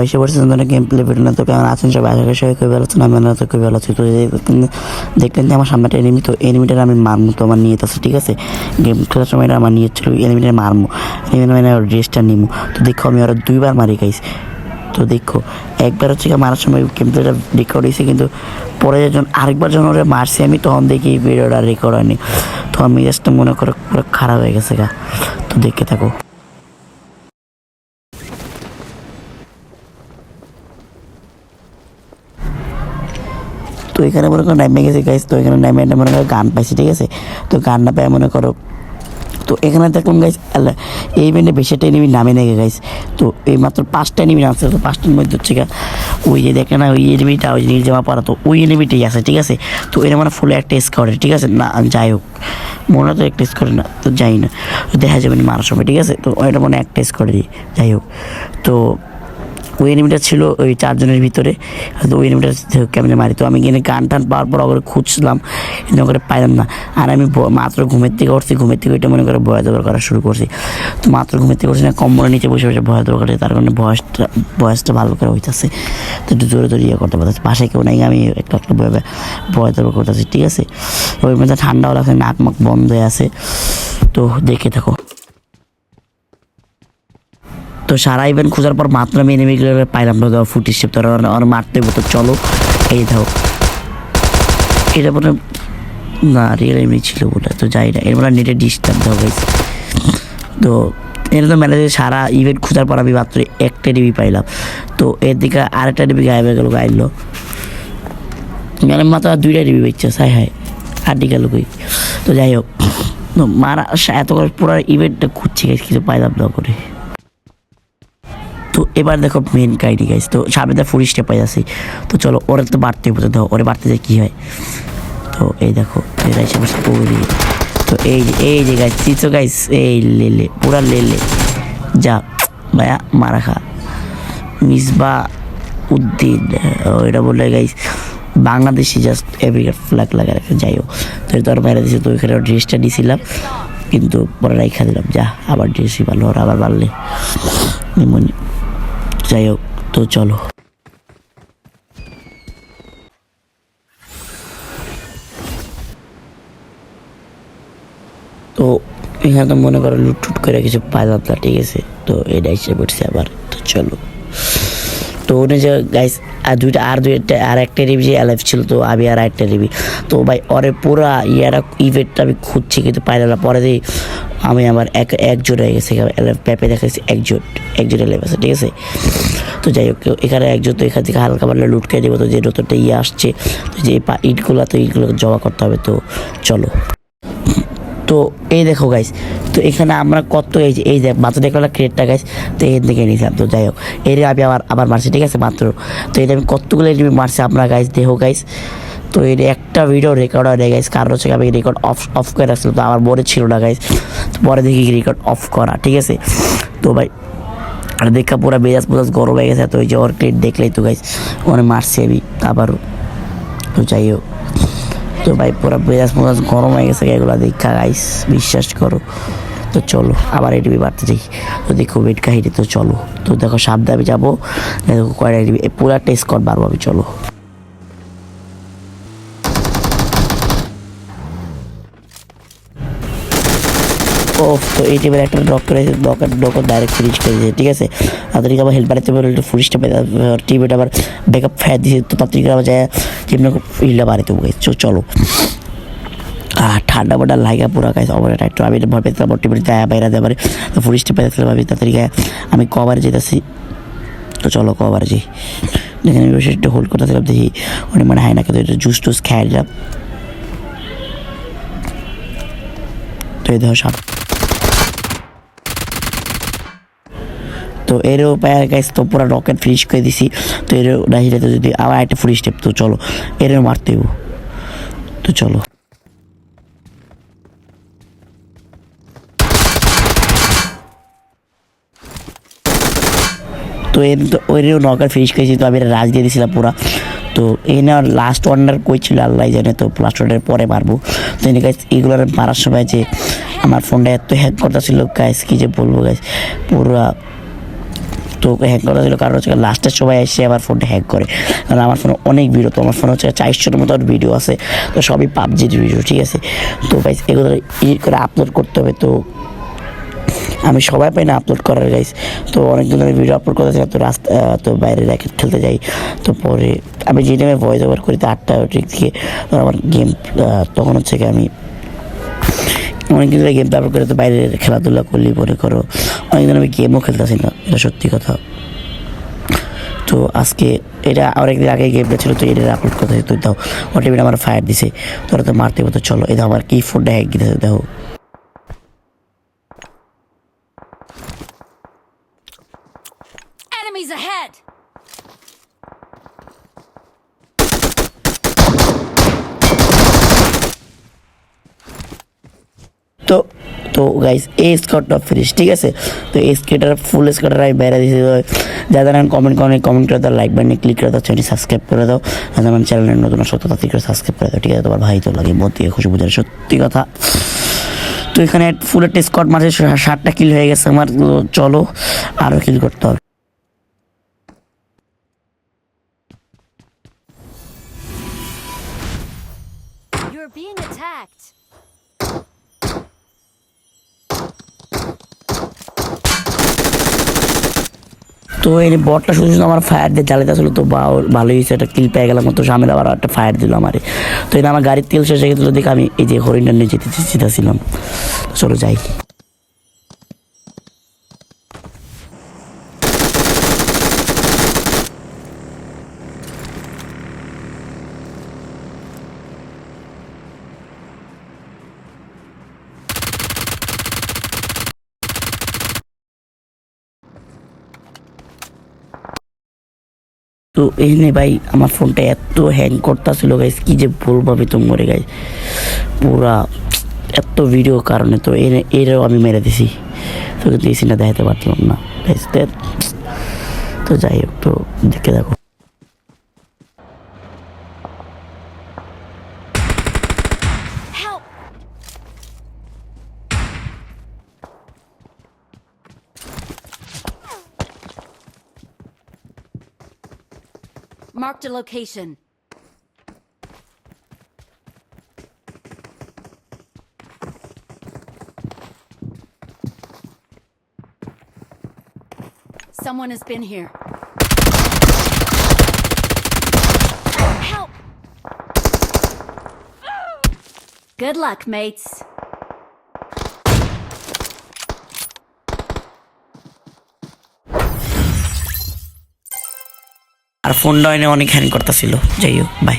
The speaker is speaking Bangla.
এসে পড়ছে সুন্দর গেম প্লে ভিডিও না। তো কেমন আছেন সবাই? আশা করি সবাই খুবই ভালো আছেন। আমি তো খুবই ভালো আছি। তো দেখলেন যে আমার সামনে একটা এনিমি, তো এনিমিটার আমি মারমু, তো আমার নিয়ে আছে, ঠিক আছে। গেম খেলার সময় আমার নিয়ে ছিল এনিমিটার মারমু, এনিমি মানে ড্রেসটা নিমু। তো দেখো আমি ওরা 2বার মারি গাইস। তো দেখো একবার হচ্ছে মারার সময় গেম প্লেটা রেকর্ড হয়েছে, কিন্তু পরে যখন আরেকবার যখন ওরা মারছি আমি, তখন দেখি ভিডিওটা রেকর্ড হয়নি। তখন মেজাজটা মনে করো পুরো খারাপ হয়ে গেছে গা। তো দেখতে থাকো। তো এখানে মনে করো নামে গেছে গাইস। তো এখানে নামে মনে করো গান পাইছি, ঠিক আছে। তো গানটা পাই মনে করো, তো এখানে দেখলাম গাইস আল্লাহ এই ইভেন্টে বেশিটা এনিমি নামে নেগে গাইস। তো এই মাত্র 5টা এনিমি নামছে। তো 5টার মধ্যে হচ্ছে ওই যে দেখে না ওই এনিমিটা, ওই নীল জামা পরা, তো ওই এনিমিটাই আছে, ঠিক আছে। তো এরা মানে ফুলে একটা স্কোয়াডে, ঠিক আছে না, যাই হোক মনে তো একটা স্কোয়াডে না, তো যাই না, দেখা যাবে না মারার সময়, ঠিক আছে। তো ওইটা মনে একটা স্কোয়াডে, যাই হোক। তো ওই এনিমিটা ছিল ওই 4 জনের ভিতরে। তো ওই এনিমিটা কেমনে মারি, তো আমি এখানে গান টান পাওয়ার পর ওগুলো খুঁজলাম, কিন্তু ওখানে পাইলাম না। আর আমি মাত্র ঘুমের থেকে উঠছি, ঘুমের থেকে ওইটা মনে করে ভয় দৌড় করা শুরু করছি। তো মাত্র ঘুমের থেকে উঠছি না, কম্বলের নিচে বসে বসে ভয় দৌড় করছে, তার কারণে বয়সটা ভালো করে হইতেছে। তো একটু জোরে জোরে ইয়ে করতে পারতেছি, পাশে কেউ নাই, আমি একটা একটা ভয় দৌড় করতেছি, ঠিক আছে। ওই মধ্যে ঠান্ডাও লাগছে, নাক মাক বন্ধ হয়ে আছে। তো দেখে থাকো। তো সারা ইভেন্ট খোঁজার পর মাত্র আমি এনিমিগুলো পাইলাম না, ফুটেজ শিপ। তোর আর মারতে হবে, তো চলো এই দাও। এটা মনে না রিয়েল এনিমি ছিল বলে, তো যাই না, এর মানে নেটে ডিস্টার্ব দেওয়া হয়েছে। তো এটা তো ম্যানেজে সারা ইভেন্ট খোঁজার পর আমি মাত্র একটা এনিমি পাইলাম। তো এর দিকে আরেকটা এনিমি গায়েব হয়ে গেল, গাইলো মানে মাত্র 2টা এনিমি বেঁচছে, হাই আড্ডি গেল কই। তো যাই হোক, মারা এত করে পুরো ইভেন্টটা খুঁজছি গাইস, কিছু পাইলাম না করে। তো এবার দেখো মেন কাহিনী গাইস। তো সামনে তো ফুল স্টেপ পাই যাচ্ছি। তো চলো ওরা তো বাড়তে বলতে দাও, ওরে বাড়তে যায় কী হয়। তো এই দেখো এরা এসে বসে পড়ি। তো এই যে গাইস চিচো গাইস, এই লেলে পুরা লেলে যা ভাইয়া মারা খা। মিসবা উদ্দিন এটা বললে গাইস বাংলাদেশি জাস্ট আমেরিকার ফ্ল্যাগ লাগা রাখে, যাই হোক। তো তোর বাইরে দিয়েছে, তো ওইখানে ড্রেসটা দিয়েছিলাম, কিন্তু পরে রাইখা দিলাম, যা আবার ড্রেসই ভালো, আর আবার বাড়লে যাই হোক। তো চলো তো এখানে তো মনে করো লুটটুট করে কিছু পাইলাম না, ঠিক আছে। তো এটা এসে পড়ছে আবার, তো চলো। তো ওটা যে গাইস আর একটা রিভি যে অ্যালাইভ ছিল, তো আমি আর একটা রিভি। তো ভাই ওরে পুরা ইভেন্টটা আমি খুঁজছি, কিন্তু পাইলাম না। পরে দিই আমি আমার একজোট হয়ে গেছে, প্যাপে দেখাচ্ছি একজোট অ্যালাইভ আছে, ঠিক আছে। তো যাই হোক এখানে একজন, তো এখান থেকে হালকা পাতলা লুট খেয়ে দেবো। তো যে নতুনটা আসছে, তো যে ইটগুলো জমা করতে হবে। তো চলো। তো এই দেখো গাইস, তো এখানে আমরা কত এই যে মাত্র দেখলাম ক্রেটটা গাইস। তো এর দিকে নিয়েছিলাম, তো যাই হোক এর আমি আবার মারছি, ঠিক আছে মাত্র। তো এটা আমি কতগুলো এনিমি মারছি আপনারা গাইস দেখো গাইস। তো এর একটা ভিডিও রেকর্ড হয় না গাইস, কারণ হচ্ছে আমি রেকর্ড অফ করে রাখছিলাম, তো আমার মনে ছিল না গাইস। তো পরে দেখি রেকর্ড অফ করা, ঠিক আছে। তো ভাই আর দেখা পুরো মেজাজ গরম হয়ে গেছে। তো ওই যে ওর ক্রেট দেখলেই তো গাইস ওখানে মারছি আমি আবারও। তো যাই হোক, তো ভাই পুরো মেজাজ গরম হয়ে গেছে এগুলো দেখা গাইস, বিশ্বাস করো। তো চলো আবার এটিভি বাড়তে যাই। তো দেখো ওয়েট কাহিনি, তো চলো। তো দেখো সামনে আমি যাবো, দেখো কয়টা এটিভি পুরো টেস্ট কর বাড়বো আমি, চলো। ও তো এই টিমের একটা ডক করে ডাইরেক্ট ফিনিশ করে দিয়েছে, ঠিক আছে। তাড়াতাড়ি আবার হেল্প বাড়াতে পারলে একটু ফুরিশটা টিমটা আবার ব্যাকআপ ফায়ার দিয়েছে, তো তাড়াতাড়ি আবার যায় টিমটা হিলটা বাড়াতে হবে। চলো ঠান্ডা বান্ডা লাগা পুরা গাইস অবস্থা একটু। আমি ভয় পেয়েছিলাম টিমের যায় বাইরে যেতে পারে, তো ফুরিশটা পেয়েছিলাম আমি। তাড়াতাড়ি আমি কভারে যেতেছি, তো চলো কভারে যাই। দেখেন আমি বসে একটু হোল্ড করতেছিলাম, দেখি অনেক মানে হয় না, কিন্তু একটু জুস টুস খেয়ে দিলাম। তো এই দেখো সাপ, তো এরও পায়ার গাইস, তো পুরো রকেট ফিনিশ করে দিছি। তো এরও নাহিলে তো যদি আবার একটা ফুল স্টেপ, তো চলো এরও মারতে হইব। তো চলো তো ওইরও নকার ফিনিশ করেছি। তো আমি রাজ দিয়ে দিয়েছিলাম পুরা। তো এই নেওয়ার লাস্ট ওয়ান্ডার কই ছিল আল্লাহ জানে, তো লাস্ট ওয়ান্ডার পরে মারবো। তো এনে গাইস এইগুলো মারার সময় যে আমার ফোনটা এত হ্যাক করতেছিল গাইস, কি যে বলবো গাইস, পুরা তো হ্যাক করা ছিল কারণ হচ্ছে লাস্টের সময় এসে আমার ফোনটা হ্যাক করে, কারণ আমার ফোনে অনেক ভিডিও, তো আমার ফোনে হচ্ছে 400-এর মতো ভিডিও আছে, তো সবই পাবজির ভিডিও, ঠিক আছে। তো গাইস এগুলো এডিট করে আপলোড করতে হবে, তো আমি সবাই পাই না আপলোড করার গাইস। তো অনেকদিন ধরে ভিডিও আপলোড করতে চাই, তো রাস্তা তো বাইরে র্যাকেট খেলতে যাই। তো পরে আমি যে টাইমে ভয়েস ওভার করি তো 8টা থেকে আমার গেম, তখন হচ্ছে কি আমি অনেকদিন ধরে গেম আপলোড করে তো বাইরে খেলাধুলা করলি মনে করো অনেকদিন আমি গেমও খেলতেছি না, এটা সত্যি কথা। তো আজকে এটা অনেকদিন আগে গেমটা ছিল, তো এটা আপলোড করতে তো দাও ওটা আমার ফায়ার দিছে, তোরা তো মারতে হতো, চলো এটা আমার কি ফোনটা হ্যাক দিতেছে দেখো। Enemies ahead! তো তো গাইস এই স্কটটা ফিনিশ, ঠিক আছে। তো এই স্কেটার ফুল স্কেটার আমি বেড়ে দিয়েছি, যারা জানেন কমেন্ট করে দাও, লাইক বাটনে ক্লিক করে দাও, চ্যানেল সাবস্ক্রাইব করে দাও, আর আমার চ্যানেলের নতুন সত্য তাড়াতাড়ি করে সাবস্ক্রাইব করে দাও, ঠিক আছে। তোমার ভাই তো লাগে মন থেকে খুশি বোঝার সত্যি কথা। তো এখানে ফুল একটা স্কট মাঝে 7টা কিল হয়ে গেছে আমার, তো চলো আরও কিল করতে হবে। You're being attacked. তো এই বটটা শুধু শুধু আমার ফায়ার দিয়ে জ্বালাতে আসলো, তো ভালোই হয়েছে, একটা কিল পেয়ে গেলাম, তো সামনে আবার একটা ফায়ার দিল আমারে। তো এটা আমার গাড়ির তেল শেষ হয়ে গেছিলো দেখে আমি এই যে হরিণটা নিয়ে যেতেছিলাম, চলো যাই। তো এই নে ভাই আমার ফোনটা এত হ্যাং করতেছিল গাইস, কি যে বলবো আমি তোমরে গাইস, পুরা এত ভিডিও কারণে। তো এরও আমি মেরে দিছি, তো কিন্তু এই সিনটা দেখাতে পারলাম না গাইস। তো যাই হোক, তো দেখে দেখো। Help! Marked a location. Someone has been here. Help! Good luck, mates. আর ফোনটা অনেক হ্যাং করতেছিল, যাই হোক বাই।